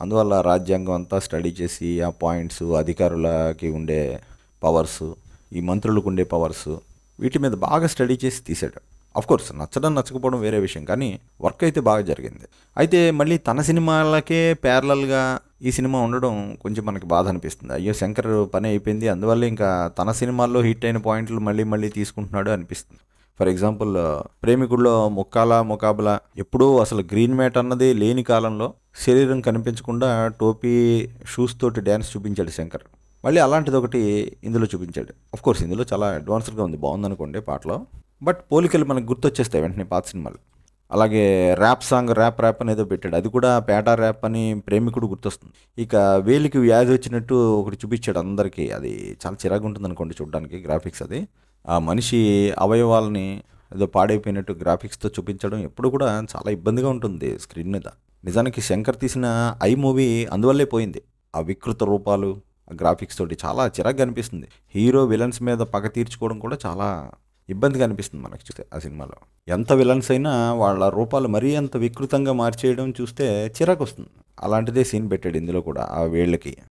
అందువల్ల రాజ్యాంగం అంతా స్టడీ చేసి ఆ పాయింట్స్, అధికారులకి ఉండే పవర్సు, ఈ మంత్రులకు ఉండే పవర్సు, వీటి మీద బాగా స్టడీ చేసి తీసాడు. కోర్స్ నచ్చడం నచ్చకపోవడం వేరే విషయం, కానీ వర్క్ అయితే బాగా జరిగింది. అయితే మళ్ళీ తన సినిమాలకే ప్యారలల్గా ఈ సినిమా ఉండడం కొంచెం మనకి బాధ అనిపిస్తుంది. అయ్యో, శంకర్ పని అయిపోయింది, అందువల్ల ఇంకా తన సినిమాల్లో హిట్ అయిన పాయింట్లు మళ్ళీ మళ్ళీ తీసుకుంటున్నాడు అనిపిస్తుంది. ఫర్ ఎగ్జాంపుల్, ప్రేమికుల్లో ముకాబలా ఎప్పుడూ అసలు గ్రీన్ మ్యాట్ అన్నది లేని కాలంలో శరీరం కనిపించకుండా టోపీ, షూస్ తోటి డ్యాన్స్ చూపించాడు శంకర్. మళ్ళీ అలాంటిది ఒకటి ఇందులో చూపించాడు. కోర్స్ ఇందులో చాలా అడ్వాన్స్డ్గా ఉంది, బాగుందనుకోండి పాటలో. బట్ పోలికలు మనకు గుర్తొచ్చేస్తాయి వెంటనే పాత సినిమాలు. అలాగే ర్యాప్ సాంగ్ ర్యాప్ అని ఏదో పెట్టాడు, అది కూడా పేటా ర్యాప్ అని ప్రేమికుడు గుర్తొస్తుంది. ఇక వేలికి వ్యాధి వచ్చినట్టు ఒకటి చూపించాడు అందరికీ, అది చాలా చిరాగా ఉంటుంది అనుకోండి చూడడానికి. గ్రాఫిక్స్ అది ఆ మనిషి అవయవాలని ఏదో పాడైపోయినట్టు గ్రాఫిక్స్తో చూపించడం ఎప్పుడు కూడా చాలా ఇబ్బందిగా ఉంటుంది స్క్రీన్ మీద. నిజానికి శంకర్ తీసిన ఐ మూవీ అందువల్లే పోయింది. ఆ వికృత రూపాలు, ఆ గ్రాఫిక్స్ తోటి చాలా చిరాగ్గా అనిపిస్తుంది. హీరో విలన్స్ మీద పగ తీర్చుకోవడం కూడా చాలా ఇబ్బందిగా అనిపిస్తుంది మనకి చూస్తే ఆ సినిమాలో. ఎంత విలన్స్ అయినా వాళ్ళ రూపాలు మరీ అంత వికృతంగా మార్చేయడం చూస్తే చిరాకు వస్తుంది. అలాంటిదే సీన్ పెట్టాడు ఇందులో కూడా ఆ వేళ్ళకి.